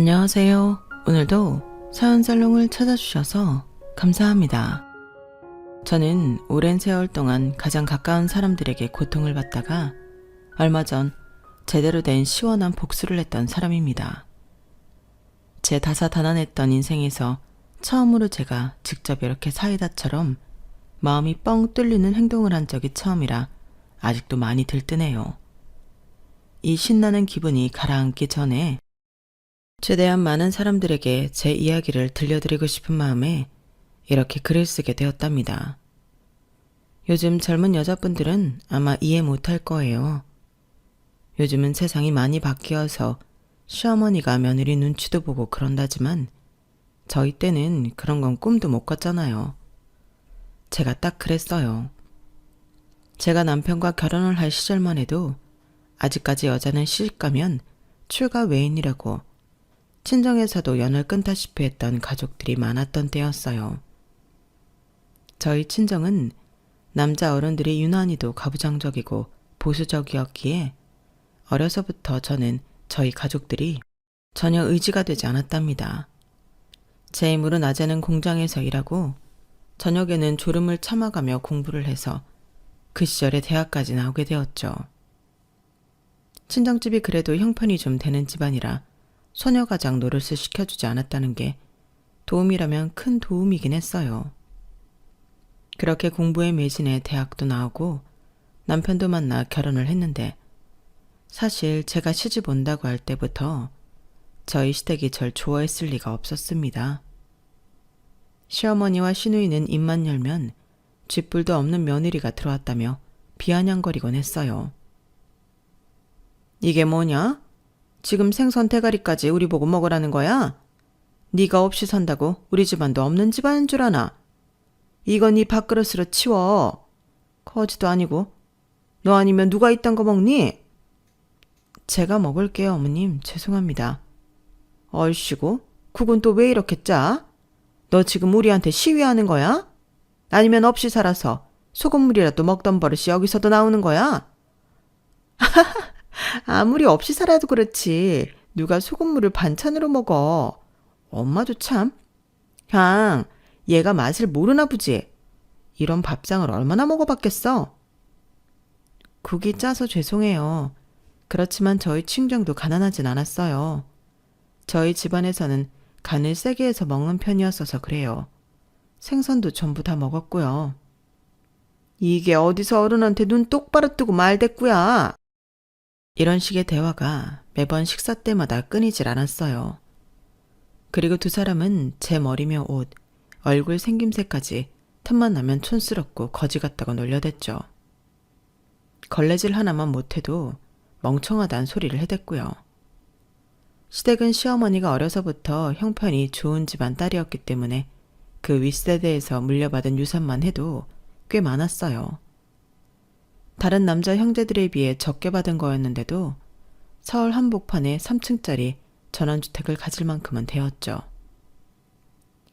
안녕하세요. 오늘도 사연살롱을 찾아주셔서 감사합니다. 저는 오랜 세월 동안 가장 가까운 사람들에게 고통을 받다가 얼마 전 제대로 된 시원한 복수를 했던 사람입니다. 제 다사다난했던 인생에서 처음으로 제가 직접 이렇게 사이다처럼 마음이 뻥 뚫리는 행동을 한 적이 처음이라 아직도 많이 들뜨네요. 이 신나는 기분이 가라앉기 전에 최대한 많은 사람들에게 제 이야기를 들려드리고 싶은 마음에 이렇게 글을 쓰게 되었답니다. 요즘 젊은 여자분들은 아마 이해 못할 거예요. 요즘은 세상이 많이 바뀌어서 시어머니가 며느리 눈치도 보고 그런다지만 저희 때는 그런 건 꿈도 못 꿨잖아요. 제가 딱 그랬어요. 제가 남편과 결혼을 할 시절만 해도 아직까지 여자는 시집가면 출가 외인이라고 친정에서도 연을 끊다시피 했던 가족들이 많았던 때였어요. 저희 친정은 남자 어른들이 유난히도 가부장적이고 보수적이었기에 어려서부터 저는 저희 가족들이 전혀 의지가 되지 않았답니다. 제 힘으로 낮에는 공장에서 일하고 저녁에는 졸음을 참아가며 공부를 해서 그 시절에 대학까지 나오게 되었죠. 친정집이 그래도 형편이 좀 되는 집안이라 소녀가장 노릇을 시켜주지 않았다는 게 도움이라면 큰 도움이긴 했어요. 그렇게 공부에 매진해 대학도 나오고 남편도 만나 결혼을 했는데 사실 제가 시집 온다고 할 때부터 저희 시댁이 절 좋아했을 리가 없었습니다. 시어머니와 시누이는 입만 열면 쥐뿔도 없는 며느리가 들어왔다며 비아냥거리곤 했어요. 이게 뭐냐? 지금 생선 대가리까지 우리 보고 먹으라는 거야? 네가 없이 산다고 우리 집안도 없는 집안인 줄 아나? 이건 네 밥그릇으로 치워. 거지도 아니고. 너 아니면 누가 이딴 거 먹니? 제가 먹을게요, 어머님. 죄송합니다. 얼씨구, 국은 또 왜 이렇게 짜? 너 지금 우리한테 시위하는 거야? 아니면 없이 살아서 소금물이라도 먹던 버릇이 여기서도 나오는 거야? 아무리 없이 살아도 그렇지 누가 소금물을 반찬으로 먹어. 엄마도 참. 향, 얘가 맛을 모르나 보지. 이런 밥상을 얼마나 먹어봤겠어. 국이 짜서 죄송해요. 그렇지만 저희 친정도 가난하진 않았어요. 저희 집안에서는 간을 세게 해서 먹는 편이었어서 그래요. 생선도 전부 다 먹었고요. 이게 어디서 어른한테 눈 똑바로 뜨고 말대꾸야. 이런 식의 대화가 매번 식사 때마다 끊이질 않았어요. 그리고 두 사람은 제 머리며 옷, 얼굴 생김새까지 틈만 나면 촌스럽고 거지 같다고 놀려댔죠. 걸레질 하나만 못해도 멍청하다는 소리를 해댔고요. 시댁은 시어머니가 어려서부터 형편이 좋은 집안 딸이었기 때문에 그 윗세대에서 물려받은 유산만 해도 꽤 많았어요. 다른 남자 형제들에 비해 적게 받은 거였는데도 서울 한복판에 3층짜리 전원주택을 가질 만큼은 되었죠.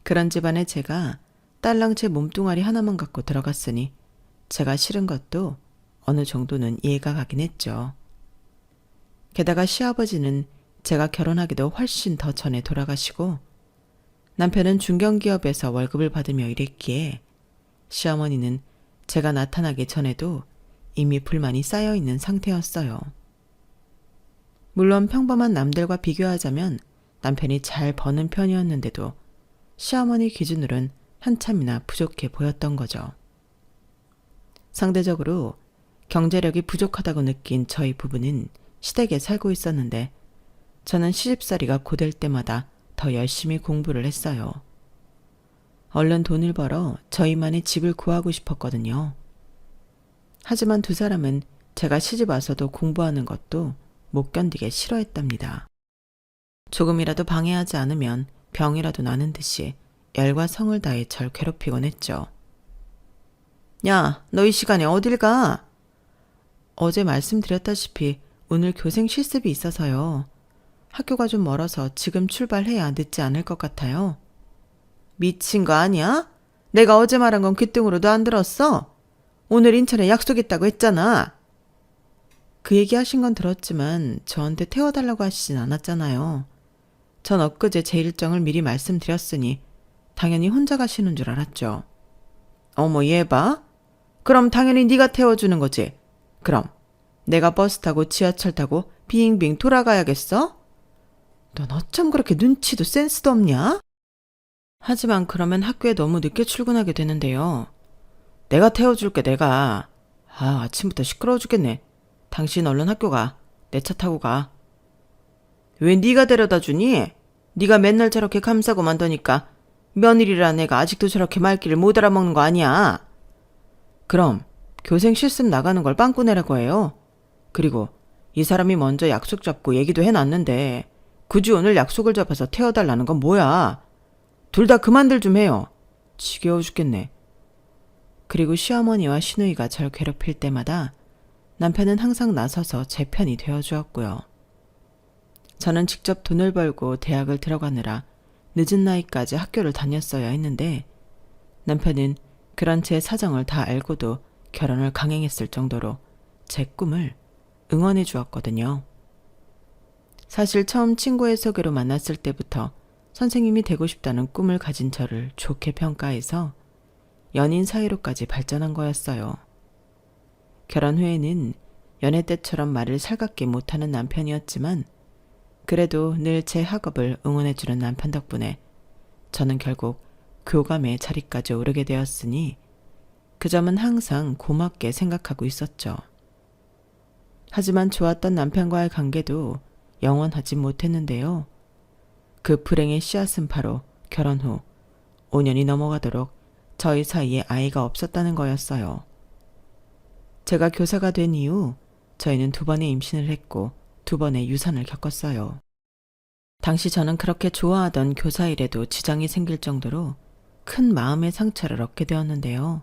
그런 집안에 제가 딸랑 제 몸뚱아리 하나만 갖고 들어갔으니 제가 싫은 것도 어느 정도는 이해가 가긴 했죠. 게다가 시아버지는 제가 결혼하기도 훨씬 더 전에 돌아가시고 남편은 중견기업에서 월급을 받으며 일했기에 시어머니는 제가 나타나기 전에도 이미 불만이 쌓여있는 상태였어요. 물론 평범한 남들과 비교하자면 남편이 잘 버는 편이었는데도 시어머니 기준으론 한참이나 부족해 보였던 거죠. 상대적으로 경제력이 부족하다고 느낀 저희 부부는 시댁에 살고 있었는데 저는 시집살이가 고될 때마다 더 열심히 공부를 했어요. 얼른 돈을 벌어 저희만의 집을 구하고 싶었거든요. 하지만 두 사람은 제가 시집 와서도 공부하는 것도 못 견디게 싫어했답니다. 조금이라도 방해하지 않으면 병이라도 나는 듯이 열과 성을 다해 절 괴롭히곤 했죠. 야, 너 이 시간에 어딜 가? 어제 말씀드렸다시피 오늘 교생 실습이 있어서요. 학교가 좀 멀어서 지금 출발해야 늦지 않을 것 같아요. 미친 거 아니야? 내가 어제 말한 건 귀등으로도 안 들었어? 오늘 인천에 약속 있다고 했잖아. 그 얘기 하신 건 들었지만 저한테 태워달라고 하시진 않았잖아요. 전 엊그제 제 일정을 미리 말씀드렸으니 당연히 혼자 가시는 줄 알았죠. 어머 얘 봐. 그럼 당연히 네가 태워주는 거지. 그럼 내가 버스 타고 지하철 타고 빙빙 돌아가야겠어? 넌 어쩜 그렇게 눈치도 센스도 없냐? 하지만 그러면 학교에 너무 늦게 출근하게 되는데요. 내가 태워줄게 내가. 아침부터 시끄러워 죽겠네. 당신 얼른 학교 가. 내 차 타고 가. 왜 네가 데려다 주니? 네가 맨날 저렇게 감싸고 만더니까 며느리란 애가 아직도 저렇게 말귀를 못 알아먹는 거 아니야. 그럼 교생 실습 나가는 걸 빵꾸 내라고 해요. 그리고 이 사람이 먼저 약속 잡고 얘기도 해놨는데 굳이 오늘 약속을 잡아서 태워달라는 건 뭐야. 둘 다 그만들 좀 해요. 지겨워 죽겠네. 그리고 시어머니와 시누이가 절 괴롭힐 때마다 남편은 항상 나서서 제 편이 되어주었고요. 저는 직접 돈을 벌고 대학을 들어가느라 늦은 나이까지 학교를 다녔어야 했는데 남편은 그런 제 사정을 다 알고도 결혼을 강행했을 정도로 제 꿈을 응원해 주었거든요. 사실 처음 친구의 소개로 만났을 때부터 선생님이 되고 싶다는 꿈을 가진 저를 좋게 평가해서 연인 사이로까지 발전한 거였어요. 결혼 후에는 연애 때처럼 말을 살갑게 못하는 남편이었지만 그래도 늘 제 학업을 응원해주는 남편 덕분에 저는 결국 교감의 자리까지 오르게 되었으니 그 점은 항상 고맙게 생각하고 있었죠. 하지만 좋았던 남편과의 관계도 영원하지 못했는데요. 그 불행의 씨앗은 바로 결혼 후 5년이 넘어가도록 저희 사이에 아이가 없었다는 거였어요. 제가 교사가 된 이후 저희는 2번의 임신을 했고 2번의 유산을 겪었어요. 당시 저는 그렇게 좋아하던 교사 일에도 지장이 생길 정도로 큰 마음의 상처를 얻게 되었는데요.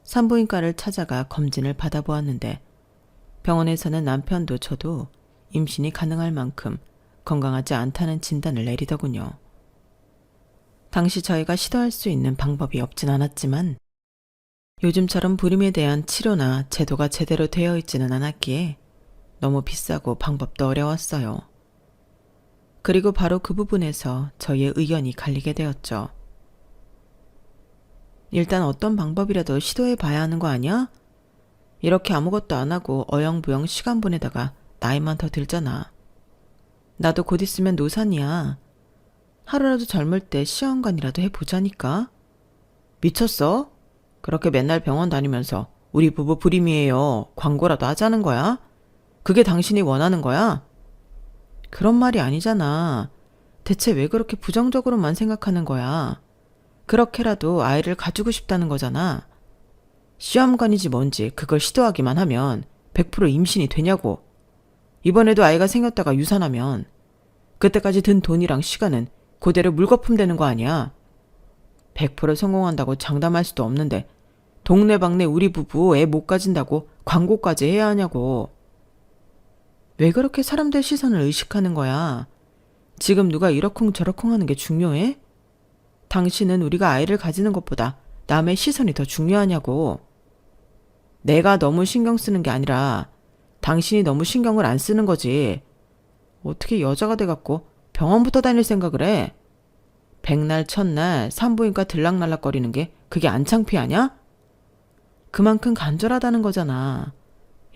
산부인과를 찾아가 검진을 받아보았는데 병원에서는 남편도 저도 임신이 가능할 만큼 건강하지 않다는 진단을 내리더군요. 당시 저희가 시도할 수 있는 방법이 없진 않았지만 요즘처럼 불임에 대한 치료나 제도가 제대로 되어 있지는 않았기에 너무 비싸고 방법도 어려웠어요. 그리고 바로 그 부분에서 저희의 의견이 갈리게 되었죠. 일단 어떤 방법이라도 시도해 봐야 하는 거 아니야? 이렇게 아무것도 안 하고 어영부영 시간 보내다가 나이만 더 들잖아. 나도 곧 있으면 노산이야. 하루라도 젊을 때 시험관이라도 해보자니까. 미쳤어? 그렇게 맨날 병원 다니면서 우리 부부 불임이에요. 광고라도 하자는 거야? 그게 당신이 원하는 거야? 그런 말이 아니잖아. 대체 왜 그렇게 부정적으로만 생각하는 거야? 그렇게라도 아이를 가지고 싶다는 거잖아. 시험관이지 뭔지 그걸 시도하기만 하면 100% 임신이 되냐고. 이번에도 아이가 생겼다가 유산하면 그때까지 든 돈이랑 시간은 그대로 물거품 되는 거 아니야. 100% 성공한다고 장담할 수도 없는데 동네방네 우리 부부 애 못 가진다고 광고까지 해야 하냐고. 왜 그렇게 사람들 시선을 의식하는 거야? 지금 누가 이러쿵저러쿵 하는 게 중요해? 당신은 우리가 아이를 가지는 것보다 남의 시선이 더 중요하냐고. 내가 너무 신경 쓰는 게 아니라 당신이 너무 신경을 안 쓰는 거지. 어떻게 여자가 돼갖고 병원부터 다닐 생각을 해? 백날 첫날 산부인과 들락날락거리는 게 그게 안 창피하냐? 그만큼 간절하다는 거잖아.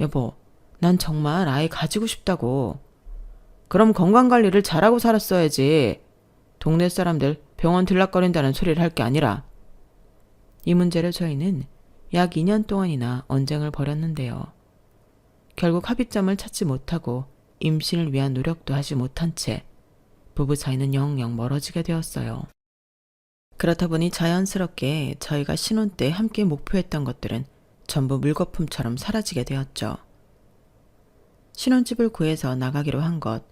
여보, 난 정말 아이 가지고 싶다고. 그럼 건강관리를 잘하고 살았어야지. 동네 사람들 병원 들락거린다는 소리를 할 게 아니라. 이 문제로 저희는 약 2년 동안이나 언쟁을 벌였는데요. 결국 합의점을 찾지 못하고 임신을 위한 노력도 하지 못한 채 부부 사이는 영영 멀어지게 되었어요. 그렇다 보니 자연스럽게 저희가 신혼 때 함께 목표했던 것들은 전부 물거품처럼 사라지게 되었죠. 신혼집을 구해서 나가기로 한 것,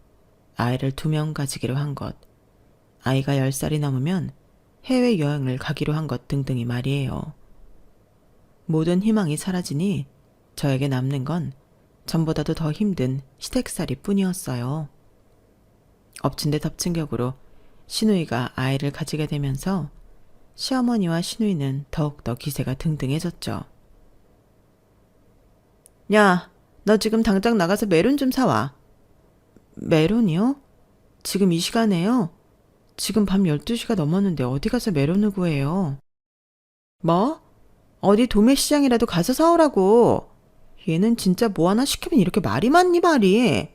아이를 2명 가지기로 한 것, 아이가 10살이 넘으면 해외여행을 가기로 한 것 등등이 말이에요. 모든 희망이 사라지니 저에게 남는 건 전보다도 더 힘든 시댁살이 뿐이었어요. 엎친 데 덮친 격으로 시누이가 아이를 가지게 되면서 시어머니와 시누이는 더욱더 기세가 등등해졌죠. 야, 너 지금 당장 나가서 메론 좀 사와. 메론이요? 지금 이 시간에요? 지금 밤 12시가 넘었는데 어디 가서 메론을 구해요? 뭐? 어디 도매시장이라도 가서 사오라고. 얘는 진짜 뭐 하나 시키면 이렇게 말이 많니 말이.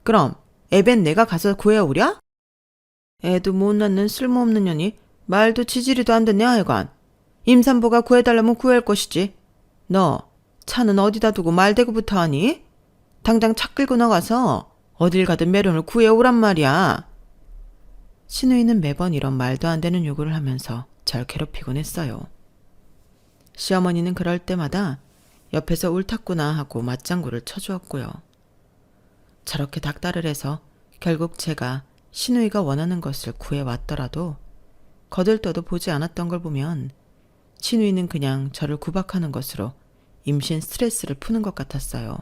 그럼 애벤 내가 가서 구해오랴? 애도 못 낳는 쓸모없는 년이 말도 지지리도 안 듣냐 하여간. 임산부가 구해달라면 구할 것이지. 너 차는 어디다 두고 말대꾸부터 하니? 당장 차 끌고 나가서 어딜 가든 메론을 구해오란 말이야. 신우이는 매번 이런 말도 안 되는 요구를 하면서 절 괴롭히곤 했어요. 시어머니는 그럴 때마다 옆에서 옳았구나 하고 맞장구를 쳐주었고요. 저렇게 닥달을 해서 결국 제가 신우이가 원하는 것을 구해왔더라도 거들떠도 보지 않았던 걸 보면 신우이는 그냥 저를 구박하는 것으로 임신 스트레스를 푸는 것 같았어요.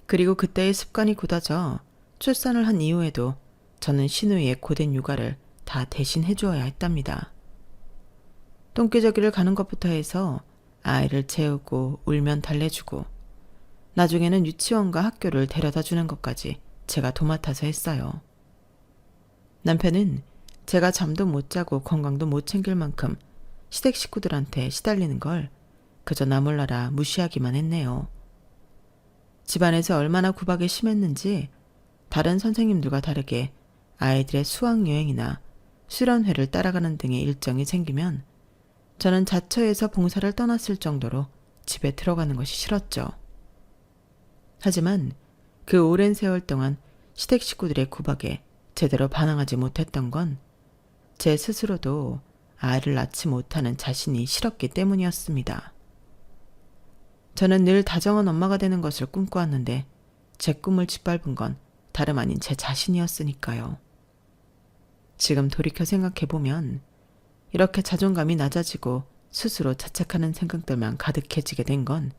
그리고 그때의 습관이 굳어져 출산을 한 이후에도 저는 신우이의 고된 육아를 다 대신 해주어야 했답니다. 똥기저귀를 가는 것부터 해서 아이를 재우고 울면 달래주고 나중에는 유치원과 학교를 데려다 주는 것까지 제가 도맡아서 했어요. 남편은 제가 잠도 못 자고 건강도 못 챙길 만큼 시댁 식구들한테 시달리는 걸 그저 나 몰라라 무시하기만 했네요. 집안에서 얼마나 구박이 심했는지 다른 선생님들과 다르게 아이들의 수학여행이나 수련회를 따라가는 등의 일정이 생기면 저는 자처해서 봉사를 떠났을 정도로 집에 들어가는 것이 싫었죠. 하지만 그 오랜 세월 동안 시댁 식구들의 구박에 제대로 반항하지 못했던 건 제 스스로도 아이를 낳지 못하는 자신이 싫었기 때문이었습니다. 저는 늘 다정한 엄마가 되는 것을 꿈꿔왔는데 제 꿈을 짓밟은 건 다름 아닌 제 자신이었으니까요. 지금 돌이켜 생각해보면 이렇게 자존감이 낮아지고 스스로 자책하는 생각들만 가득해지게 된 건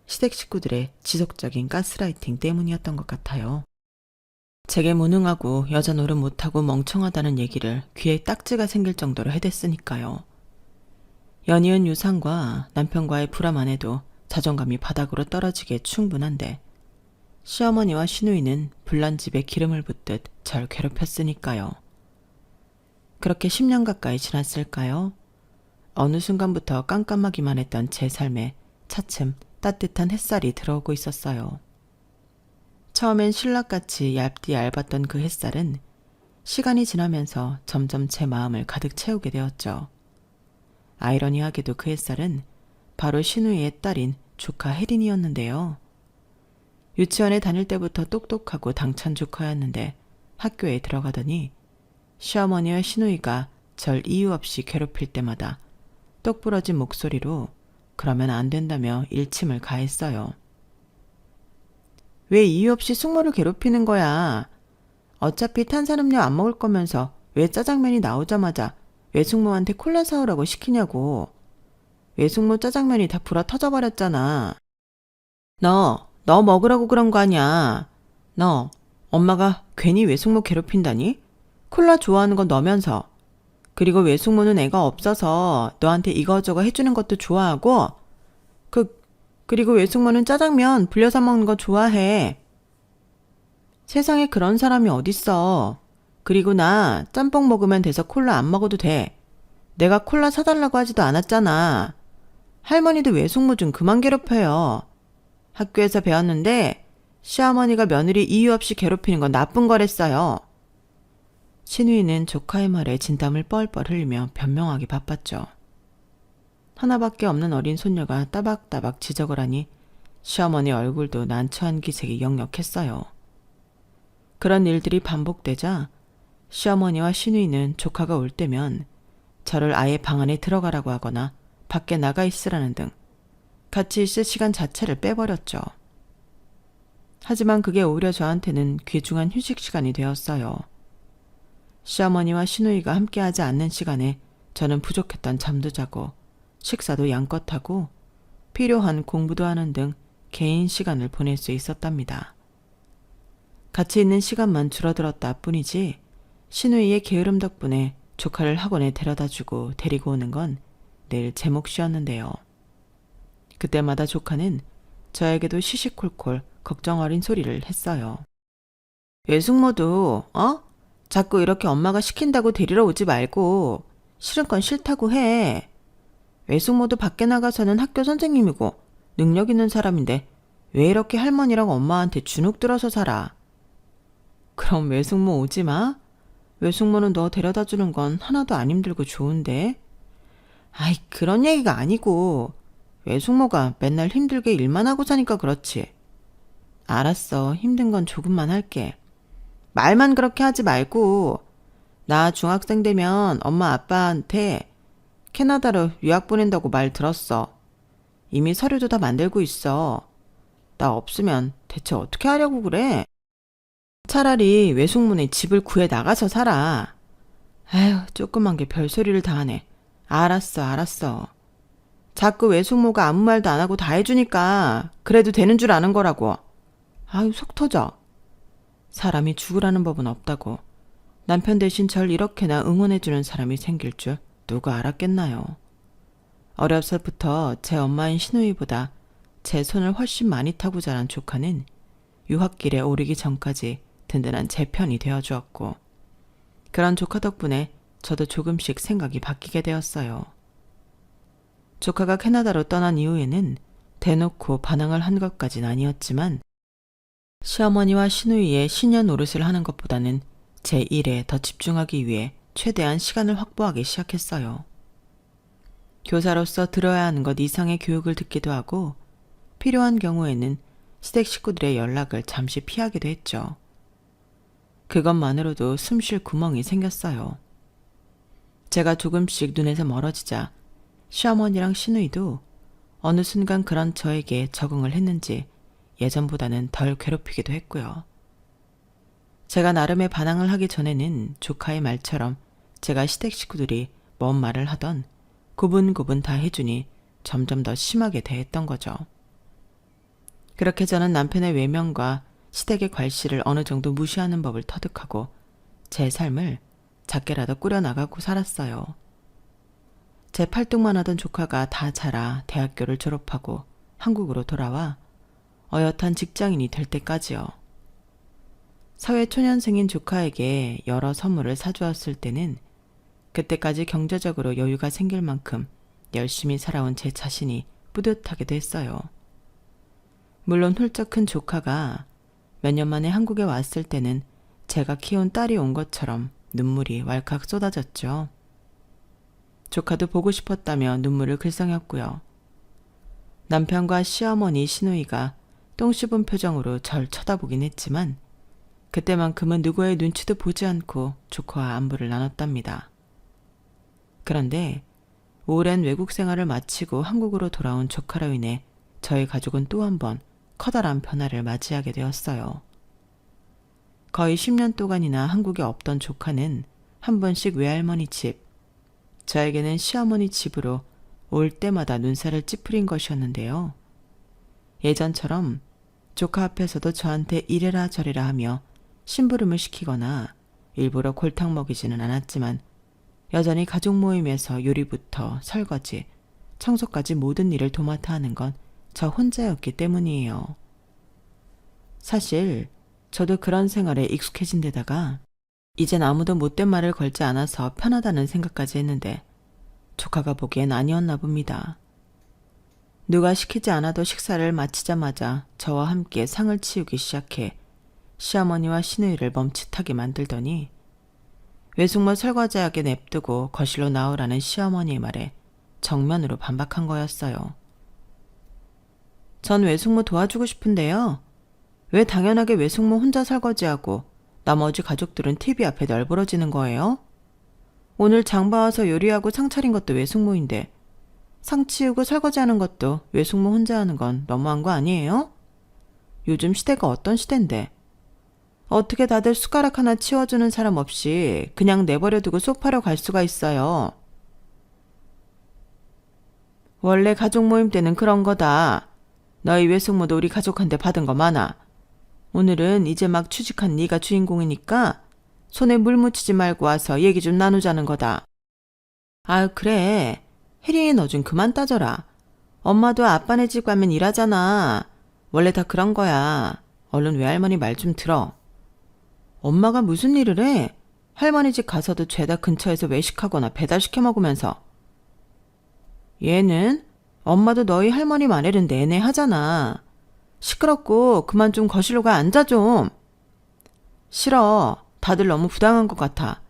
시댁 식구들의 지속적인 가스라이팅 때문이었던 것 같아요. 제게 무능하고 여자 노릇 못하고 멍청하다는 얘기를 귀에 딱지가 생길 정도로 해댔으니까요. 연이은 유산과 남편과의 불화만 해도 자존감이 바닥으로 떨어지기에 충분한데 시어머니와 시누이는 불난 집에 기름을 붓듯 절 괴롭혔으니까요. 그렇게 10년 가까이 지났을까요? 어느 순간부터 깜깜하기만 했던 제 삶에 차츰 따뜻한 햇살이 들어오고 있었어요. 처음엔 신락같이 얇디 얇았던 그 햇살은 시간이 지나면서 점점 제 마음을 가득 채우게 되었죠. 아이러니하게도 그 햇살은 바로 신우이의 딸인 조카 혜린이었는데요. 유치원에 다닐 때부터 똑똑하고 당찬 조카였는데 학교에 들어가더니 시어머니와 신우이가 절 이유 없이 괴롭힐 때마다 똑부러진 목소리로 그러면 안 된다며 일침을 가했어요. 왜 이유 없이 숙모를 괴롭히는 거야? 어차피 탄산음료 안 먹을 거면서 왜 짜장면이 나오자마자 외숙모한테 콜라 사오라고 시키냐고. 외숙모 짜장면이 다 불어 터져버렸잖아. 너 먹으라고 그런 거 아니야. 너 엄마가 괜히 외숙모 괴롭힌다니? 콜라 좋아하는 거 너면서. 그리고 외숙모는 애가 없어서 너한테 이거저거 해주는 것도 좋아하고 그리고 외숙모는 짜장면 불려서 먹는 거 좋아해. 세상에 그런 사람이 어딨어. 그리고 나 짬뽕 먹으면 돼서 콜라 안 먹어도 돼. 내가 콜라 사달라고 하지도 않았잖아. 할머니도 외숙모 좀 그만 괴롭혀요. 학교에서 배웠는데 시어머니가 며느리 이유 없이 괴롭히는 건 나쁜 거랬어요. 신우이는 조카의 말에 진땀을 뻘뻘 흘리며 변명하기 바빴죠. 하나밖에 없는 어린 손녀가 따박따박 지적을 하니 시어머니 얼굴도 난처한 기색이 역력했어요. 그런 일들이 반복되자 시어머니와 신우이는 조카가 올 때면 저를 아예 방 안에 들어가라고 하거나 밖에 나가 있으라는 등 같이 있을 시간 자체를 빼버렸죠. 하지만 그게 오히려 저한테는 귀중한 휴식 시간이 되었어요. 시어머니와 시누이가 함께하지 않는 시간에 저는 부족했던 잠도 자고 식사도 양껏 하고 필요한 공부도 하는 등 개인 시간을 보낼 수 있었답니다. 같이 있는 시간만 줄어들었다 뿐이지 시누이의 게으름 덕분에 조카를 학원에 데려다주고 데리고 오는 건 늘 제 몫이었는데요. 그때마다 조카는 저에게도 시시콜콜 걱정 어린 소리를 했어요. 외숙모도 자꾸 이렇게 엄마가 시킨다고 데리러 오지 말고 싫은 건 싫다고 해. 외숙모도 밖에 나가서는 학교 선생님이고 능력 있는 사람인데 왜 이렇게 할머니랑 엄마한테 주눅 들어서 살아? 그럼 외숙모 오지 마. 외숙모는 너 데려다 주는 건 하나도 안 힘들고 좋은데. 아이, 그런 얘기가 아니고 외숙모가 맨날 힘들게 일만 하고 사니까 그렇지. 알았어. 힘든 건 조금만 할게. 말만 그렇게 하지 말고 나 중학생 되면 엄마 아빠한테 캐나다로 유학 보낸다고 말 들었어. 이미 서류도 다 만들고 있어. 나 없으면 대체 어떻게 하려고 그래? 차라리 외숙모네 집을 구해 나가서 살아. 아휴, 조그만 게 별소리를 다 하네. 알았어. 자꾸 외숙모가 아무 말도 안 하고 다 해주니까 그래도 되는 줄 아는 거라고. 아유, 속 터져. 사람이 죽으라는 법은 없다고. 남편 대신 절 이렇게나 응원해주는 사람이 생길 줄 누가 알았겠나요. 어려서부터 제 엄마인 시누이보다 제 손을 훨씬 많이 타고 자란 조카는 유학길에 오르기 전까지 든든한 제 편이 되어주었고, 그런 조카 덕분에 저도 조금씩 생각이 바뀌게 되었어요. 조카가 캐나다로 떠난 이후에는 대놓고 반항을 한 것까진 아니었지만 시어머니와 시누이의 신년 노릇을 하는 것보다는 제 일에 더 집중하기 위해 최대한 시간을 확보하기 시작했어요. 교사로서 들어야 하는 것 이상의 교육을 듣기도 하고 필요한 경우에는 시댁 식구들의 연락을 잠시 피하기도 했죠. 그것만으로도 숨 쉴 구멍이 생겼어요. 제가 조금씩 눈에서 멀어지자 시어머니랑 시누이도 어느 순간 그런 저에게 적응을 했는지 예전보다는 덜 괴롭히기도 했고요. 제가 나름의 반항을 하기 전에는 조카의 말처럼 제가 시댁 식구들이 뭔 말을 하던 구분구분 다 해주니 점점 더 심하게 대했던 거죠. 그렇게 저는 남편의 외면과 시댁의 괄시를 어느 정도 무시하는 법을 터득하고 제 삶을 작게라도 꾸려나가고 살았어요. 제 팔뚝만 하던 조카가 다 자라 대학교를 졸업하고 한국으로 돌아와 어엿한 직장인이 될 때까지요. 사회초년생인 조카에게 여러 선물을 사주었을 때는 그때까지 경제적으로 여유가 생길 만큼 열심히 살아온 제 자신이 뿌듯하기도 했어요. 물론 훌쩍 큰 조카가 몇 년 만에 한국에 왔을 때는 제가 키운 딸이 온 것처럼 눈물이 왈칵 쏟아졌죠. 조카도 보고 싶었다며 눈물을 글썽였고요. 남편과 시어머니 시누이가 똥 씹은 표정으로 절 쳐다보긴 했지만 그때만큼은 누구의 눈치도 보지 않고 조카와 안부를 나눴답니다. 그런데 오랜 외국 생활을 마치고 한국으로 돌아온 조카로 인해 저희 가족은 또 한 번 커다란 변화를 맞이하게 되었어요. 거의 10년 동안이나 한국에 없던 조카는 한 번씩 외할머니 집, 저에게는 시어머니 집으로 올 때마다 눈살을 찌푸린 것이었는데요. 예전처럼 조카 앞에서도 저한테 이래라 저래라 하며 심부름을 시키거나 일부러 골탕 먹이지는 않았지만 여전히 가족 모임에서 요리부터 설거지, 청소까지 모든 일을 도맡아 하는 건 저 혼자였기 때문이에요. 사실 저도 그런 생활에 익숙해진 데다가 이젠 아무도 못된 말을 걸지 않아서 편하다는 생각까지 했는데 조카가 보기엔 아니었나 봅니다. 누가 시키지 않아도 식사를 마치자마자 저와 함께 상을 치우기 시작해 시어머니와 시누이를 멈칫하게 만들더니 외숙모 설거지하게 냅두고 거실로 나오라는 시어머니의 말에 정면으로 반박한 거였어요. 전 외숙모 도와주고 싶은데요. 왜 당연하게 외숙모 혼자 설거지하고 나머지 가족들은 TV 앞에 널브러지는 거예요? 오늘 장 봐와서 요리하고 상 차린 것도 외숙모인데 상 치우고 설거지하는 것도 외숙모 혼자 하는 건 너무한 거 아니에요? 요즘 시대가 어떤 시대인데 어떻게 다들 숟가락 하나 치워주는 사람 없이 그냥 내버려두고 소파로 갈 수가 있어요. 원래 가족 모임 때는 그런 거다. 너희 외숙모도 우리 가족한테 받은 거 많아. 오늘은 이제 막 취직한 네가 주인공이니까 손에 물 묻히지 말고 와서 얘기 좀 나누자는 거다. 아유, 그래. 혜린이 너 좀 그만 따져라. 엄마도 아빠네 집 가면 일하잖아. 원래 다 그런 거야. 얼른 외할머니 말 좀 들어. 엄마가 무슨 일을 해? 할머니 집 가서도 죄다 근처에서 외식하거나 배달시켜 먹으면서. 얘는 엄마도 너희 할머니 말에는 내내 하잖아. 시끄럽고 그만 좀 거실로 가 앉아 좀. 싫어. 다들 너무 부당한 것 같아.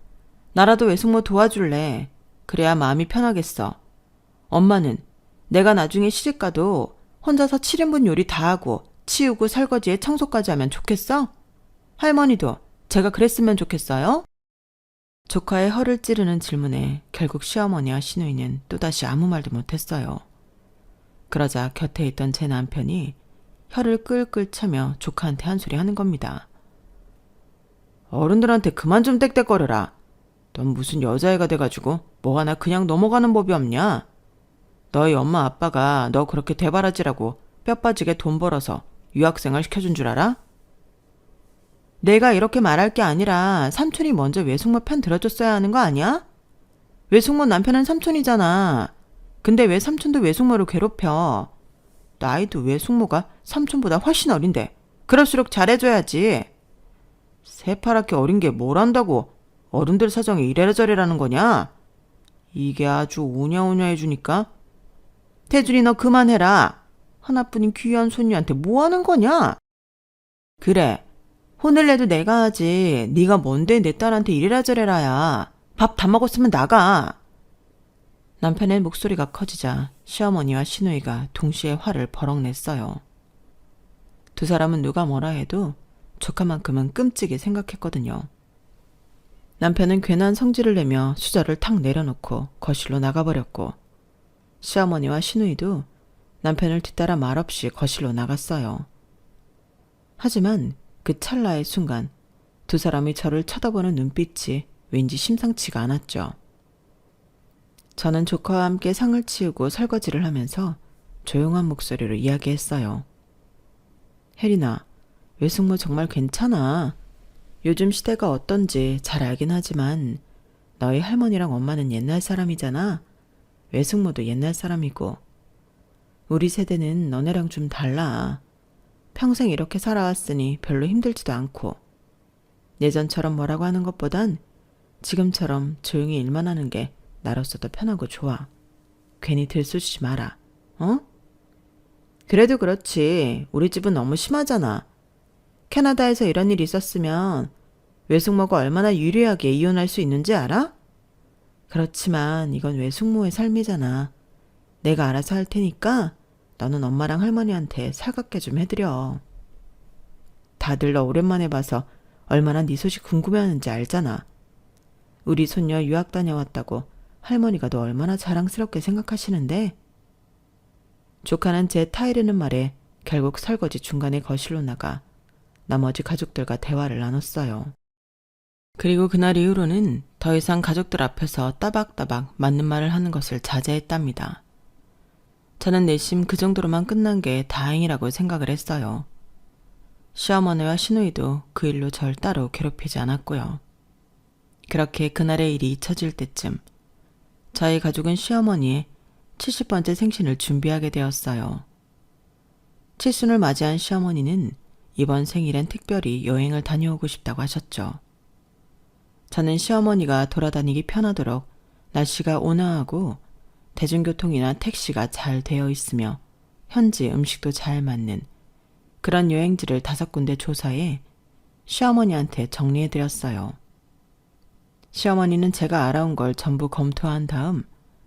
나라도 외숙모 도와줄래. 그래야 마음이 편하겠어. 엄마는 내가 나중에 시집가도 혼자서 7인분 요리 다 하고 치우고 설거지에 청소까지 하면 좋겠어? 할머니도 제가 그랬으면 좋겠어요? 조카의 허를 찌르는 질문에 결국 시어머니와 시누이는 또다시 아무 말도 못했어요. 그러자 곁에 있던 제 남편이 혀를 끌끌 차며 조카한테 한 소리 하는 겁니다. 어른들한테 그만 좀 떽떽거려라. 넌 무슨 여자애가 돼가지고 뭐 하나 그냥 넘어가는 법이 없냐? 너희 엄마 아빠가 너 그렇게 대바라지라고 뼈 빠지게 돈 벌어서 유학생활 시켜준 줄 알아? 내가 이렇게 말할 게 아니라 삼촌이 먼저 외숙모 편 들어줬어야 하는 거 아니야? 외숙모 남편은 삼촌이잖아. 근데 왜 삼촌도 외숙모를 괴롭혀? 나이도 외숙모가 삼촌보다 훨씬 어린데 그럴수록 잘해줘야지. 새파랗게 어린 게 뭘 안다고 어른들 사정이 이래라 저래라는 거냐? 이게 아주 오냐오냐 해주니까. 태준이 너 그만해라. 하나뿐인 귀한 손녀한테 뭐 하는 거냐? 그래. 혼을 내도 내가 하지. 네가 뭔데 내 딸한테 이래라 저래라야. 밥 다 먹었으면 나가. 남편의 목소리가 커지자 시어머니와 시누이가 동시에 화를 버럭 냈어요. 두 사람은 누가 뭐라 해도 조카만큼은 끔찍이 생각했거든요. 남편은 괜한 성질을 내며 수저를 탁 내려놓고 거실로 나가버렸고 시어머니와 시누이도 남편을 뒤따라 말없이 거실로 나갔어요. 하지만 그 찰나의 순간 두 사람이 저를 쳐다보는 눈빛이 왠지 심상치가 않았죠. 저는 조카와 함께 상을 치우고 설거지를 하면서 조용한 목소리로 이야기했어요. 혜린아, 외숙모 정말 괜찮아. 요즘 시대가 어떤지 잘 알긴 하지만 너희 할머니랑 엄마는 옛날 사람이잖아. 외숙모도 옛날 사람이고. 우리 세대는 너네랑 좀 달라. 평생 이렇게 살아왔으니 별로 힘들지도 않고. 예전처럼 뭐라고 하는 것보단 지금처럼 조용히 일만 하는 게 나로서도 편하고 좋아. 괜히 들쑤시지 마라. 어? 그래도 그렇지. 우리 집은 너무 심하잖아. 캐나다에서 이런 일이 있었으면 외숙모가 얼마나 유리하게 이혼할 수 있는지 알아? 그렇지만 이건 외숙모의 삶이잖아. 내가 알아서 할 테니까 너는 엄마랑 할머니한테 살갑게 좀 해드려. 다들 너 오랜만에 봐서 얼마나 네 소식 궁금해하는지 알잖아. 우리 손녀 유학 다녀왔다고 할머니가 너 얼마나 자랑스럽게 생각하시는데. 조카는 제 타이르는 말에 결국 설거지 중간에 거실로 나가 나머지 가족들과 대화를 나눴어요. 그리고 그날 이후로는 더 이상 가족들 앞에서 따박따박 맞는 말을 하는 것을 자제했답니다. 저는 내심 그 정도로만 끝난 게 다행이라고 생각을 했어요. 시어머니와 시누이도 그 일로 절 따로 괴롭히지 않았고요. 그렇게 그날의 일이 잊혀질 때쯤 저희 가족은 시어머니의 70번째 생신을 준비하게 되었어요. 칠순을 맞이한 시어머니는 이번 생일엔 특별히 여행을 다녀오고 싶다고 하셨죠. 저는 시어머니가 돌아다니기 편하도록 날씨가 온화하고 대중교통이나 택시가 잘 되어 있으며 현지 음식도 잘 맞는 그런 여행지를 5군데 조사해 시어머니한테 정리해드렸어요. 시어머니는 제가 알아온 걸 전부 검토한 다음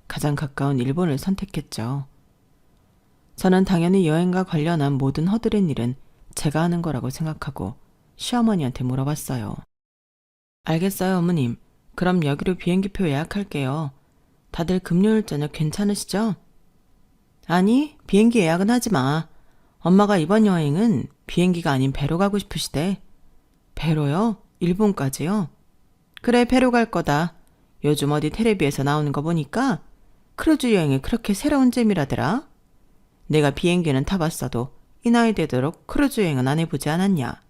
가장 가까운 일본을 선택했죠. 저는 당연히 여행과 관련한 모든 허드렛 일은 제가 하는 거라고 생각하고 시어머니한테 물어봤어요. 알겠어요, 어머님. 그럼 여기로 비행기표 예약할게요. 다들 금요일 저녁 괜찮으시죠? 아니, 비행기 예약은 하지 마. 엄마가 이번 여행은 비행기가 아닌 배로 가고 싶으시대. 배로요? 일본까지요? 그래, 배로 갈 거다. 요즘 어디 텔레비에서 나오는 거 보니까 크루즈 여행이 그렇게 새로운 재미라더라. 내가 비행기는 타봤어도 이 나이 되도록 크루즈 여행은 안 해보지 않았냐.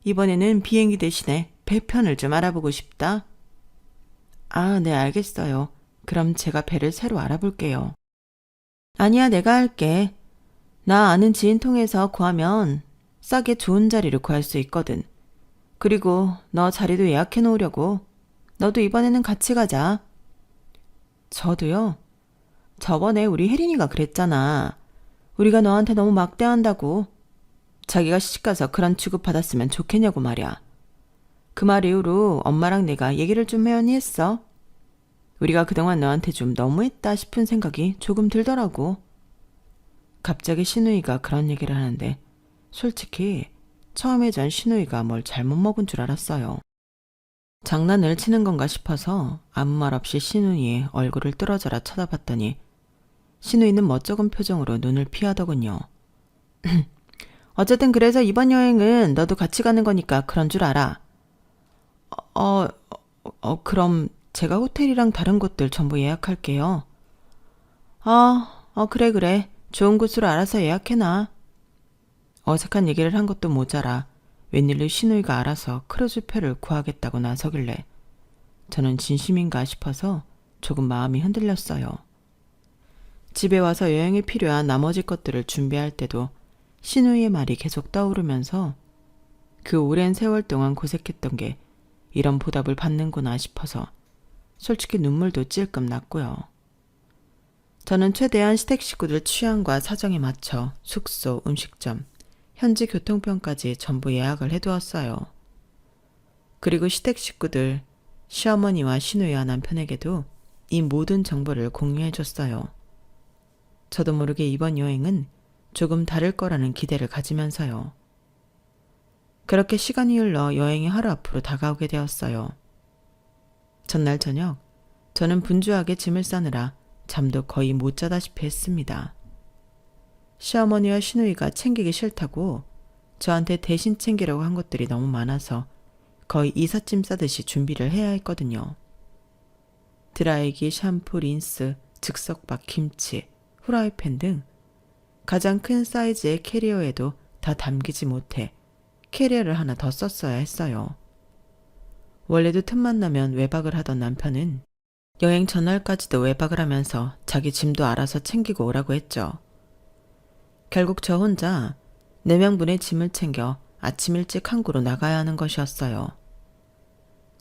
이번에는 비행기 대신에 배편을 좀 알아보고 싶다. 아, 네, 알겠어요. 그럼 제가 배를 새로 알아볼게요. 아니야, 내가 할게. 나 아는 지인 통해서 구하면 싸게 좋은 자리를 구할 수 있거든. 그리고 너 자리도 예약해 놓으려고. 너도 이번에는 같이 가자. 저도요? 저번에 우리 혜린이가 그랬잖아. 우리가 너한테 너무 막대한다고. 자기가 시집가서 그런 취급받았으면 좋겠냐고 말이야. 그 말 이후로 엄마랑 내가 얘기를 좀 해연히 했어. 우리가 그동안 너한테 좀 너무했다 싶은 생각이 조금 들더라고. 갑자기 신우이가 그런 얘기를 하는데 솔직히 처음에 전 신우이가 뭘 잘못 먹은 줄 알았어요. 장난을 치는 건가 싶어서 아무 말 없이 신우이의 얼굴을 뚫어져라 쳐다봤더니 신우이는 멋쩍은 표정으로 눈을 피하더군요. 어쨌든 그래서 이번 여행은 너도 같이 가는 거니까 그런 줄 알아. 그럼 제가 호텔이랑 다른 곳들 전부 예약할게요. 그래. 좋은 곳으로 알아서 예약해놔. 어색한 얘기를 한 것도 모자라 웬일로 신우이가 알아서 크루즈표를 구하겠다고 나서길래 저는 진심인가 싶어서 조금 마음이 흔들렸어요. 집에 와서 여행에 필요한 나머지 것들을 준비할 때도 신우이의 말이 계속 떠오르면서 그 오랜 세월 동안 고생했던 게 이런 보답을 받는구나 싶어서 솔직히 눈물도 찔끔 났고요. 저는 최대한 시댁 식구들 취향과 사정에 맞춰 숙소, 음식점, 현지 교통편까지 전부 예약을 해두었어요. 그리고 시댁 식구들, 시어머니와 신우이와 남편에게도 이 모든 정보를 공유해줬어요. 저도 모르게 이번 여행은 조금 다를 거라는 기대를 가지면서요. 그렇게 시간이 흘러 여행이 하루 앞으로 다가오게 되었어요. 전날 저녁, 저는 분주하게 짐을 싸느라 잠도 거의 못 자다시피 했습니다. 시어머니와 신우이가 챙기기 싫다고 저한테 대신 챙기려고 한 것들이 너무 많아서 거의 이삿짐 싸듯이 준비를 해야 했거든요. 드라이기, 샴푸, 린스, 즉석밥, 김치, 후라이팬 등 가장 큰 사이즈의 캐리어에도 다 담기지 못해 캐리어를 하나 더 썼어야 했어요. 원래도 틈만 나면 외박을 하던 남편은 여행 전날까지도 외박을 하면서 자기 짐도 알아서 챙기고 오라고 했죠. 결국 저 혼자 4명분의 짐을 챙겨 아침 일찍 항구로 나가야 하는 것이었어요.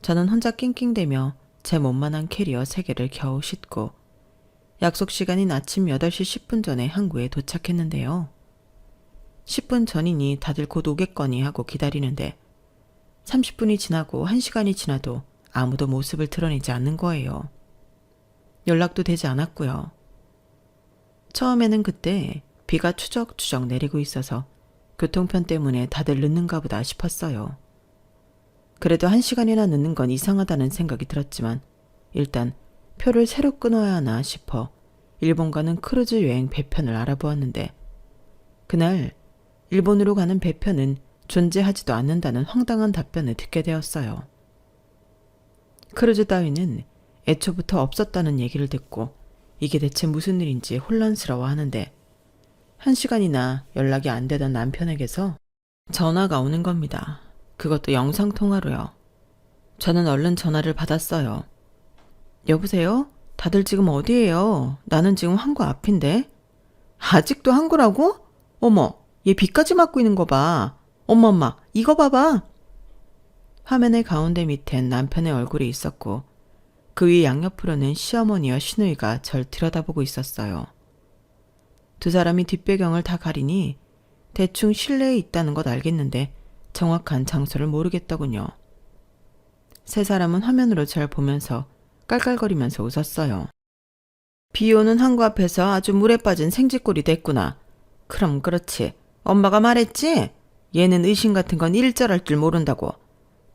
저는 혼자 낑낑대며 제 몸만한 캐리어 3개를 겨우 싣고 약속 시간인 아침 8시 10분 전에 항구에 도착했는데요. 10분 전이니 다들 곧 오겠거니 하고 기다리는데 30분이 지나고 1시간이 지나도 아무도 모습을 드러내지 않는 거예요. 연락도 되지 않았고요. 처음에는 그때 비가 추적추적 내리고 있어서 교통편 때문에 다들 늦는가 보다 싶었어요. 그래도 1시간이나 늦는 건 이상하다는 생각이 들었지만 일단 표를 새로 끊어야 하나 싶어 일본 가는 크루즈 여행 배편을 알아보았는데 그날 일본으로 가는 배편은 존재하지도 않는다는 황당한 답변을 듣게 되었어요. 크루즈 따위는 애초부터 없었다는 얘기를 듣고 이게 대체 무슨 일인지 혼란스러워하는데 1시간이나 연락이 안 되던 남편에게서 전화가 오는 겁니다. 그것도 영상통화로요. 저는 얼른 전화를 받았어요. 여보세요? 다들 지금 어디예요? 나는 지금 항구 앞인데. 아직도 항구라고? 어머, 얘 비까지 맞고 있는 거 봐. 엄마, 이거 봐봐. 화면의 가운데 밑엔 남편의 얼굴이 있었고 그 위 양옆으로는 시어머니와 신우이가 절 들여다보고 있었어요. 두 사람이 뒷배경을 다 가리니 대충 실내에 있다는 것 알겠는데 정확한 장소를 모르겠더군요. 세 사람은 화면으로 절 보면서 깔깔거리면서 웃었어요. 비 오는 항구 앞에서 아주 물에 빠진 생쥐꼴이 됐구나. 그럼 그렇지. 엄마가 말했지? 얘는 의심 같은 건 일절할 줄 모른다고.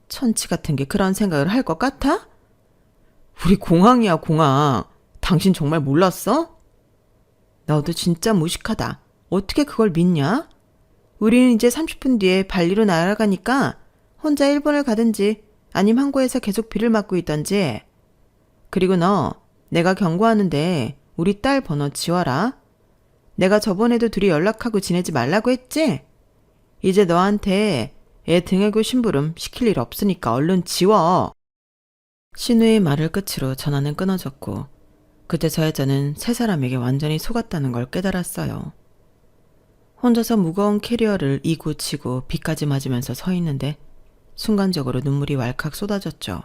천치 같은 게 그런 생각을 할 것 같아? 우리 공항이야, 공항. 당신 정말 몰랐어? 너도 진짜 무식하다. 어떻게 그걸 믿냐? 우리는 이제 30분 뒤에 발리로 날아가니까 혼자 일본을 가든지 아님 항구에서 계속 비를 맞고 있던지. 그리고 너, 내가 경고하는데 우리 딸 번호 지워라. 내가 저번에도 둘이 연락하고 지내지 말라고 했지? 이제 너한테 애 등에고 심부름 시킬 일 없으니까 얼른 지워. 신우의 말을 끝으로 전화는 끊어졌고 그때서야 저는 세 사람에게 완전히 속았다는 걸 깨달았어요. 혼자서 무거운 캐리어를 이고 치고 비까지 맞으면서 서 있는데 순간적으로 눈물이 왈칵 쏟아졌죠.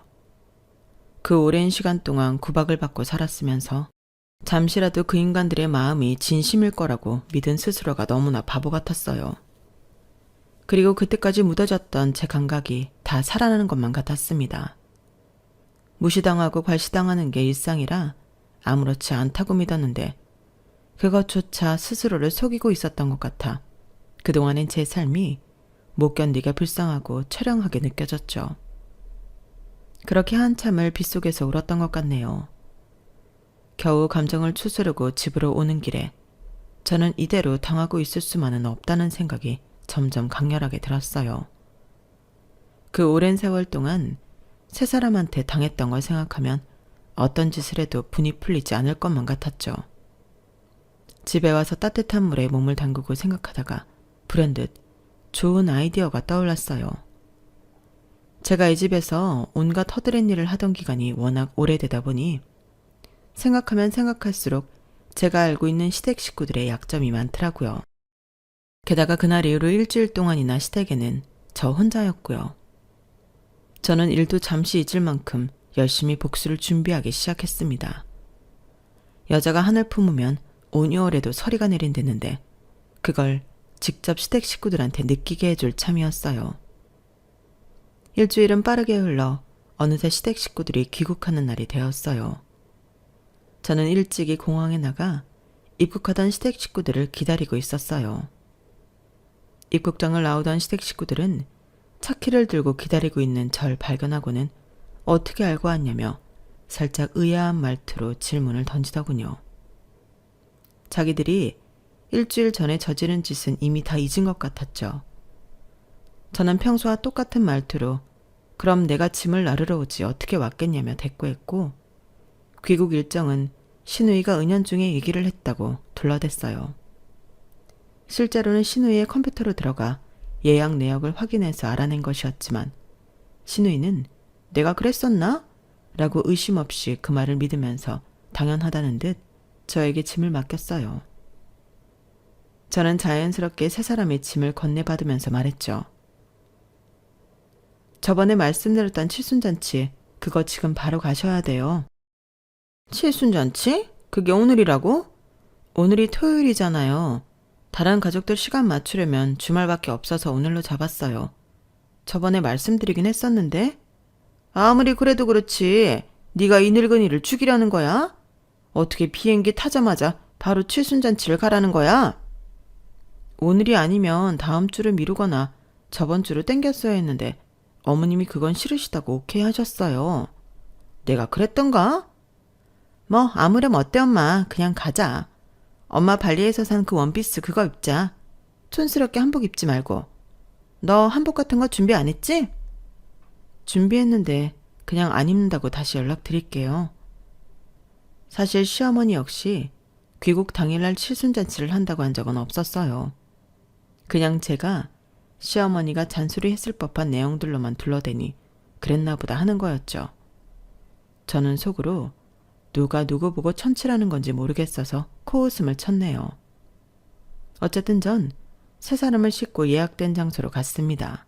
그 오랜 시간 동안 구박을 받고 살았으면서 잠시라도 그 인간들의 마음이 진심일 거라고 믿은 스스로가 너무나 바보 같았어요. 그리고 그때까지 묻어졌던 제 감각이 다 살아나는 것만 같았습니다. 무시당하고 괄시당하는 게 일상이라 아무렇지 않다고 믿었는데 그것조차 스스로를 속이고 있었던 것 같아 그동안엔 제 삶이 못 견디게 불쌍하고 처량하게 느껴졌죠. 그렇게 한참을 빗속에서 울었던 것 같네요. 겨우 감정을 추스르고 집으로 오는 길에 저는 이대로 당하고 있을 수만은 없다는 생각이 점점 강렬하게 들었어요. 그 오랜 세월 동안 세 사람한테 당했던 걸 생각하면 어떤 짓을 해도 분이 풀리지 않을 것만 같았죠. 집에 와서 따뜻한 물에 몸을 담그고 생각하다가 불현듯 좋은 아이디어가 떠올랐어요. 제가 이 집에서 온갖 허드렛 일을 하던 기간이 워낙 오래되다 보니 생각하면 생각할수록 제가 알고 있는 시댁 식구들의 약점이 많더라고요. 게다가 그날 이후로 일주일 동안이나 시댁에는 저 혼자였고요. 저는 일도 잠시 잊을 만큼 열심히 복수를 준비하기 시작했습니다. 여자가 한을 품으면 온유월에도 서리가 내린댔는데 그걸 직접 시댁 식구들한테 느끼게 해줄 참이었어요. 일주일은 빠르게 흘러 어느새 시댁 식구들이 귀국하는 날이 되었어요. 저는 일찍이 공항에 나가 입국하던 시댁 식구들을 기다리고 있었어요. 입국장을 나오던 시댁 식구들은 차키를 들고 기다리고 있는 절 발견하고는 어떻게 알고 왔냐며 살짝 의아한 말투로 질문을 던지더군요. 자기들이 일주일 전에 저지른 짓은 이미 다 잊은 것 같았죠. 저는 평소와 똑같은 말투로 그럼 내가 짐을 나르러 오지 어떻게 왔겠냐며 대꾸했고 귀국 일정은 신우이가 은연중에 얘기를 했다고 둘러댔어요. 실제로는 신우이의 컴퓨터로 들어가 예약 내역을 확인해서 알아낸 것이었지만 신우이는 내가 그랬었나? 라고 의심 없이 그 말을 믿으면서 당연하다는 듯 저에게 짐을 맡겼어요. 저는 자연스럽게 세 사람의 짐을 건네받으면서 말했죠. 저번에 말씀드렸던 칠순잔치 그거 지금 바로 가셔야 돼요. 칠순잔치? 그게 오늘이라고? 오늘이 토요일이잖아요. 다른 가족들 시간 맞추려면 주말밖에 없어서 오늘로 잡았어요. 저번에 말씀드리긴 했었는데 아무리 그래도 그렇지 네가 이 늙은이를 죽이려는 거야? 어떻게 비행기 타자마자 바로 칠순잔치를 가라는 거야? 오늘이 아니면 다음 주를 미루거나 저번 주로 땡겼어야 했는데 어머님이 그건 싫으시다고 오케이 하셨어요. 내가 그랬던가? 뭐 아무렴 어때 엄마. 그냥 가자. 엄마 발리에서 산 그 원피스 그거 입자. 촌스럽게 한복 입지 말고. 너 한복 같은 거 준비 안 했지? 준비했는데 그냥 안 입는다고 다시 연락드릴게요. 사실 시어머니 역시 귀국 당일날 칠순잔치를 한다고 한 적은 없었어요. 그냥 제가 시어머니가 잔소리했을 법한 내용들로만 둘러대니 그랬나 보다 하는 거였죠. 저는 속으로 누가 누구 보고 천치라는 건지 모르겠어서 코웃음을 쳤네요. 어쨌든 전 세 사람을 싣고 예약된 장소로 갔습니다.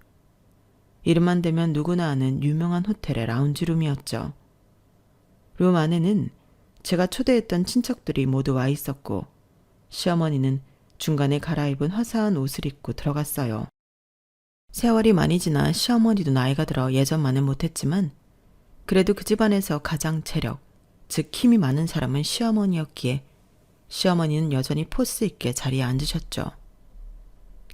이름만 대면 누구나 아는 유명한 호텔의 라운지룸이었죠. 룸 안에는 제가 초대했던 친척들이 모두 와 있었고 시어머니는 중간에 갈아입은 화사한 옷을 입고 들어갔어요. 세월이 많이 지나 시어머니도 나이가 들어 예전만은 못했지만 그래도 그 집안에서 가장 체력, 즉 힘이 많은 사람은 시어머니였기에 시어머니는 여전히 포스 있게 자리에 앉으셨죠.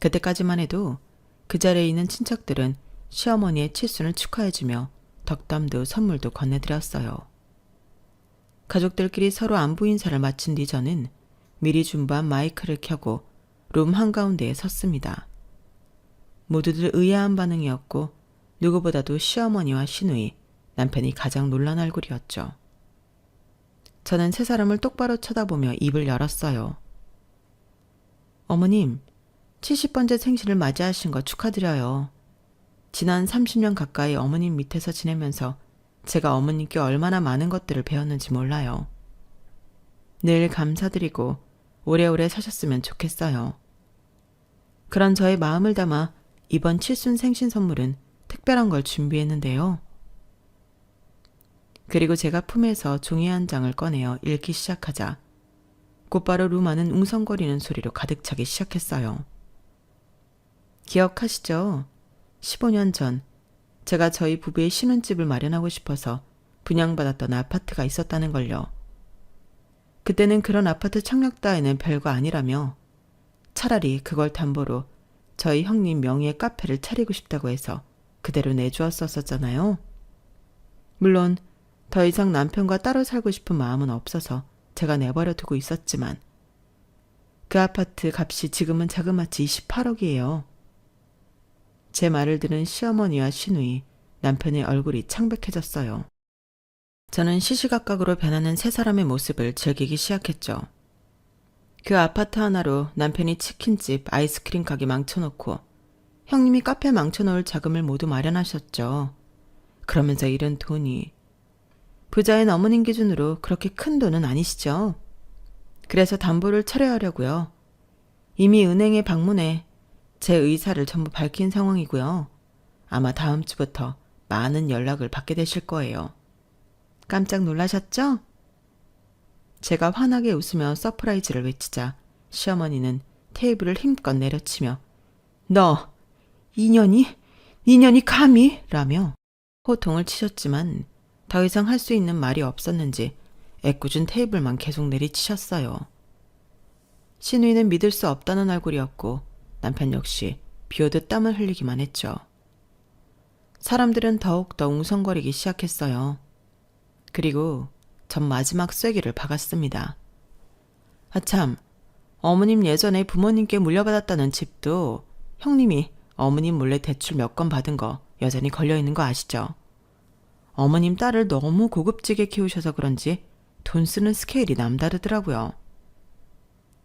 그때까지만 해도 그 자리에 있는 친척들은 시어머니의 칠순을 축하해주며 덕담도 선물도 건네드렸어요. 가족들끼리 서로 안부 인사를 마친 뒤 저는 미리 준비한 마이크를 켜고 룸 한가운데에 섰습니다. 모두들 의아한 반응이었고 누구보다도 시어머니와 시누이, 남편이 가장 놀란 얼굴이었죠. 저는 세 사람을 똑바로 쳐다보며 입을 열었어요. 어머님, 70번째 생신을 맞이하신 거 축하드려요. 지난 30년 가까이 어머님 밑에서 지내면서 제가 어머님께 얼마나 많은 것들을 배웠는지 몰라요. 늘 감사드리고 오래오래 사셨으면 좋겠어요. 그런 저의 마음을 담아 이번 칠순 생신 선물은 특별한 걸 준비했는데요. 그리고 제가 품에서 종이 한 장을 꺼내어 읽기 시작하자 곧바로 루마는 웅성거리는 소리로 가득 차기 시작했어요. 기억하시죠? 15년 전 제가 저희 부부의 신혼집을 마련하고 싶어서 분양받았던 아파트가 있었다는 걸요. 그때는 그런 아파트 청약 따위는 별거 아니라며 차라리 그걸 담보로 저희 형님 명의의 카페를 차리고 싶다고 해서 그대로 내주었었잖아요. 물론 더 이상 남편과 따로 살고 싶은 마음은 없어서 제가 내버려 두고 있었지만 그 아파트 값이 지금은 자그마치 28억이에요. 제 말을 들은 시어머니와 시누이, 남편의 얼굴이 창백해졌어요. 저는 시시각각으로 변하는 세 사람의 모습을 즐기기 시작했죠. 그 아파트 하나로 남편이 치킨집, 아이스크림 가게 망쳐놓고 형님이 카페 망쳐놓을 자금을 모두 마련하셨죠. 그러면서 잃은 돈이 부자인 어머님 기준으로 그렇게 큰 돈은 아니시죠. 그래서 담보를 철회하려고요. 이미 은행에 방문해 제 의사를 전부 밝힌 상황이고요. 아마 다음 주부터 많은 연락을 받게 되실 거예요. 깜짝 놀라셨죠? 제가 환하게 웃으며 서프라이즈를 외치자 시어머니는 테이블을 힘껏 내려치며 너 이년이 감히? 라며 호통을 치셨지만 더 이상 할 수 있는 말이 없었는지 애꿎은 테이블만 계속 내리치셨어요. 시누이는 믿을 수 없다는 얼굴이었고 남편 역시 비오듯 땀을 흘리기만 했죠. 사람들은 더욱더 웅성거리기 시작했어요. 그리고 전 마지막 쐐기를 박았습니다. 아참, 어머님 예전에 부모님께 물려받았다는 집도 형님이 어머님 몰래 대출 몇 건 받은 거 여전히 걸려있는 거 아시죠? 어머님 딸을 너무 고급지게 키우셔서 그런지 돈 쓰는 스케일이 남다르더라고요.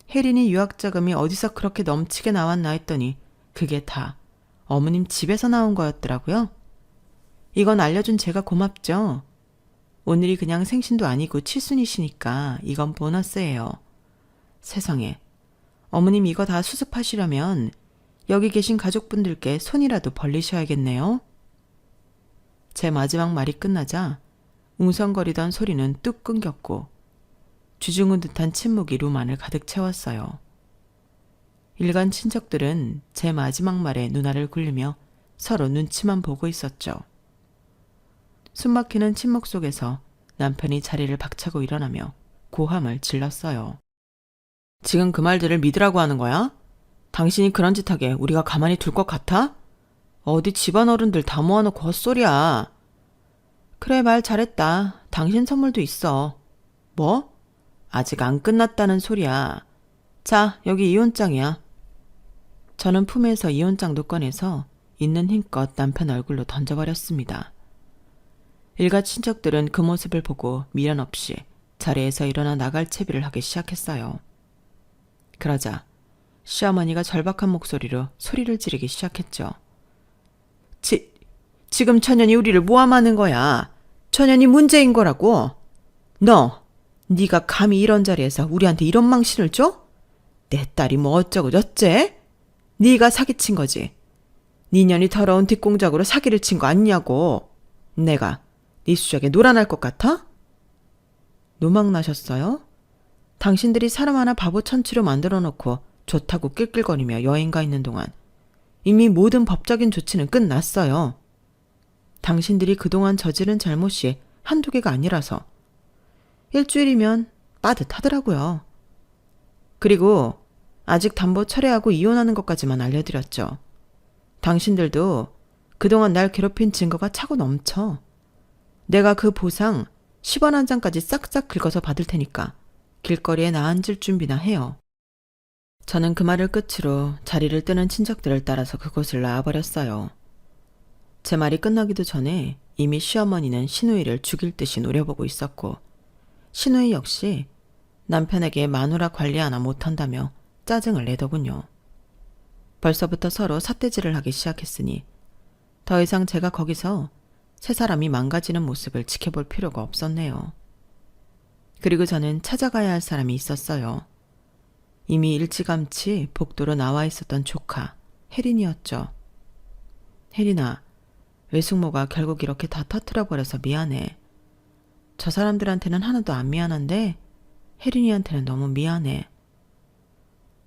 혜린이 유학자금이 어디서 그렇게 넘치게 나왔나 했더니 그게 다 어머님 집에서 나온 거였더라고요. 이건 알려준 제가 고맙죠. 오늘이 그냥 생신도 아니고 칠순이시니까 이건 보너스예요. 세상에, 어머님 이거 다 수습하시려면 여기 계신 가족분들께 손이라도 벌리셔야겠네요. 제 마지막 말이 끝나자 웅성거리던 소리는 뚝 끊겼고 쥐중은 듯한 침묵이 루만을 가득 채웠어요. 일간 친척들은 제 마지막 말에 눈알을 굴리며 서로 눈치만 보고 있었죠. 숨막히는 침묵 속에서 남편이 자리를 박차고 일어나며 고함을 질렀어요. 지금 그 말들을 믿으라고 하는 거야? 당신이 그런 짓 하게 우리가 가만히 둘 것 같아? 어디 집안 어른들 다 모아놓고 헛소리야. 그래, 말 잘했다. 당신 선물도 있어. 뭐? 아직 안 끝났다는 소리야. 자, 여기 이혼장이야. 저는 품에서 이혼장도 꺼내서 있는 힘껏 남편 얼굴로 던져버렸습니다. 일가 친척들은 그 모습을 보고 미련 없이 자리에서 일어나 나갈 채비를 하기 시작했어요. 그러자 시어머니가 절박한 목소리로 소리를 지르기 시작했죠. 지금 천연이 우리를 모함하는 거야. 천연이 문제인 거라고. 네가 감히 이런 자리에서 우리한테 이런 망신을 줘? 내 딸이 뭐 어쩌고 저쩌? 네가 사기친 거지. 네 년이 더러운 뒷공작으로 사기를 친 거 아니냐고. 내가 네 수작에 놀아날 것 같아? 노망나셨어요? 당신들이 사람 하나 바보 천치로 만들어 놓고 좋다고 낄낄거리며 여행 가 있는 동안 이미 모든 법적인 조치는 끝났어요. 당신들이 그동안 저지른 잘못이 한두 개가 아니라서 일주일이면 빠듯하더라고요. 그리고 아직 담보 철회하고 이혼하는 것까지만 알려드렸죠. 당신들도 그동안 날 괴롭힌 증거가 차고 넘쳐. 내가 그 보상 10원 한 장까지 싹싹 긁어서 받을 테니까 길거리에 나앉을 준비나 해요. 저는 그 말을 끝으로 자리를 뜨는 친척들을 따라서 그곳을 나와버렸어요. 제 말이 끝나기도 전에 이미 시어머니는 시누이를 죽일 듯이 노려보고 있었고 시누이 역시 남편에게 마누라 관리 하나 못한다며 짜증을 내더군요. 벌써부터 서로 삿대질을 하기 시작했으니 더 이상 제가 거기서 세 사람이 망가지는 모습을 지켜볼 필요가 없었네요. 그리고 저는 찾아가야 할 사람이 있었어요. 이미 일찌감치 복도로 나와 있었던 조카 혜린이었죠. 혜린아, 외숙모가 결국 이렇게 다 터트려버려서 미안해. 저 사람들한테는 하나도 안 미안한데 혜린이한테는 너무 미안해.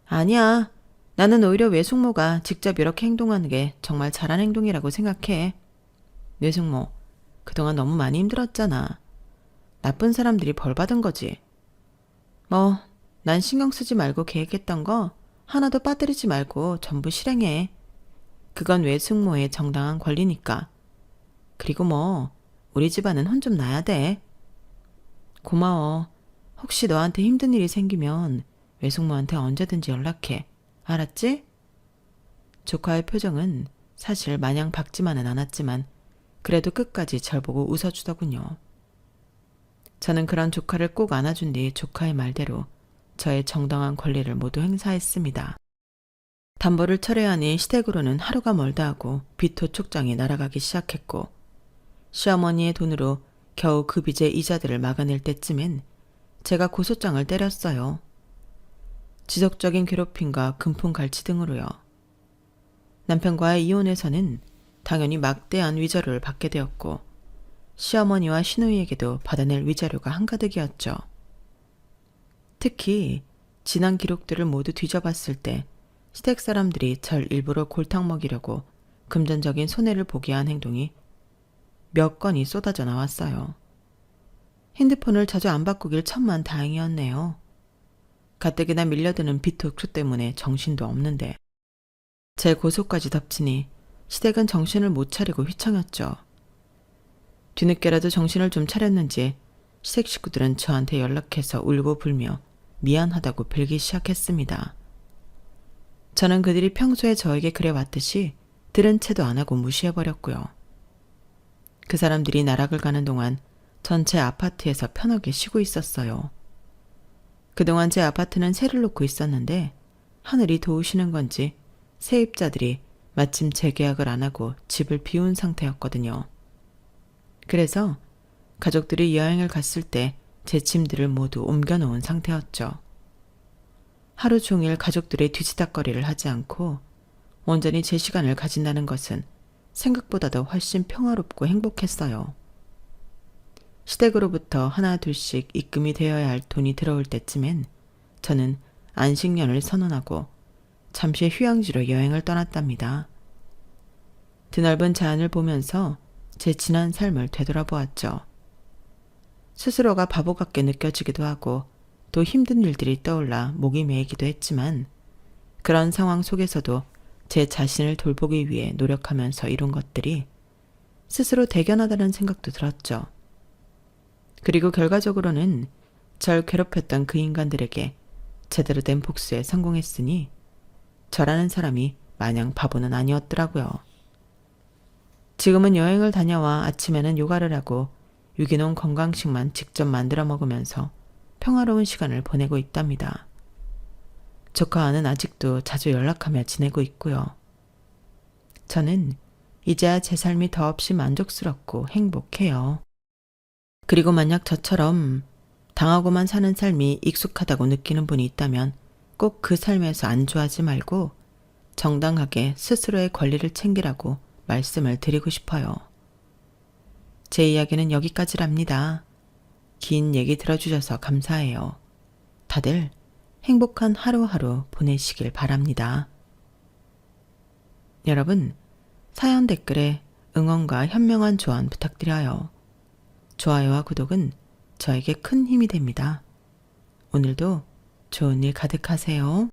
아니야. 나는 오히려 외숙모가 직접 이렇게 행동하는 게 정말 잘한 행동이라고 생각해. 외숙모, 그동안 너무 많이 힘들었잖아. 나쁜 사람들이 벌 받은 거지. 뭐, 난 신경 쓰지 말고 계획했던 거 하나도 빠뜨리지 말고 전부 실행해. 그건 외숙모의 정당한 권리니까. 그리고 뭐, 우리 집안은 혼 좀 나야 돼. 고마워. 혹시 너한테 힘든 일이 생기면 외숙모한테 언제든지 연락해. 알았지? 조카의 표정은 사실 마냥 밝지만은 않았지만 그래도 끝까지 절 보고 웃어주더군요. 저는 그런 조카를 꼭 안아준 뒤 조카의 말대로 저의 정당한 권리를 모두 행사했습니다. 담보를 철회하니 시댁으로는 하루가 멀다 하고 비토 촉장이 날아가기 시작했고 시어머니의 돈으로 겨우 그 빚의 이자들을 막아낼 때쯤엔 제가 고소장을 때렸어요. 지속적인 괴롭힘과 금품 갈취 등으로요. 남편과의 이혼에서는 당연히 막대한 위자료를 받게 되었고 시어머니와 시누이에게도 받아낼 위자료가 한가득이었죠. 특히 지난 기록들을 모두 뒤져봤을 때 시댁 사람들이 절 일부러 골탕 먹이려고 금전적인 손해를 보게 한 행동이 몇 건이 쏟아져 나왔어요. 핸드폰을 자주 안 바꾸길 천만 다행이었네요. 가뜩이나 밀려드는 빚독촉 때문에 정신도 없는데 제 고소까지 덮치니 시댁은 정신을 못 차리고 휘청였죠. 뒤늦게라도 정신을 좀 차렸는지 시댁 식구들은 저한테 연락해서 울고 불며 미안하다고 빌기 시작했습니다. 저는 그들이 평소에 저에게 그래왔듯이 들은 채도 안 하고 무시해버렸고요. 그 사람들이 나락을 가는 동안 전 제 아파트에서 편하게 쉬고 있었어요. 그동안 제 아파트는 세를 놓고 있었는데 하늘이 도우시는 건지 세입자들이 마침 재계약을 안 하고 집을 비운 상태였거든요. 그래서 가족들이 여행을 갔을 때 제 짐들을 모두 옮겨놓은 상태였죠. 하루 종일 가족들의 뒤치다꺼리를 하지 않고 온전히 제 시간을 가진다는 것은 생각보다도 훨씬 평화롭고 행복했어요. 시댁으로부터 하나 둘씩 입금이 되어야 할 돈이 들어올 때쯤엔 저는 안식년을 선언하고 잠시 휴양지로 여행을 떠났답니다. 드넓은 자연을 보면서 제 지난 삶을 되돌아보았죠. 스스로가 바보 같게 느껴지기도 하고 또 힘든 일들이 떠올라 목이 메이기도 했지만 그런 상황 속에서도 제 자신을 돌보기 위해 노력하면서 이룬 것들이 스스로 대견하다는 생각도 들었죠. 그리고 결과적으로는 절 괴롭혔던 그 인간들에게 제대로 된 복수에 성공했으니 저라는 사람이 마냥 바보는 아니었더라고요. 지금은 여행을 다녀와 아침에는 요가를 하고 유기농 건강식만 직접 만들어 먹으면서 평화로운 시간을 보내고 있답니다. 조카와는 아직도 자주 연락하며 지내고 있고요. 저는 이제야 제 삶이 더없이 만족스럽고 행복해요. 그리고 만약 저처럼 당하고만 사는 삶이 익숙하다고 느끼는 분이 있다면 꼭 그 삶에서 안주하지 말고 정당하게 스스로의 권리를 챙기라고 말씀을 드리고 싶어요. 제 이야기는 여기까지랍니다. 긴 얘기 들어주셔서 감사해요. 다들 행복한 하루하루 보내시길 바랍니다. 여러분, 사연 댓글에 응원과 현명한 조언 부탁드려요. 좋아요와 구독은 저에게 큰 힘이 됩니다. 오늘도 좋은 일 가득하세요.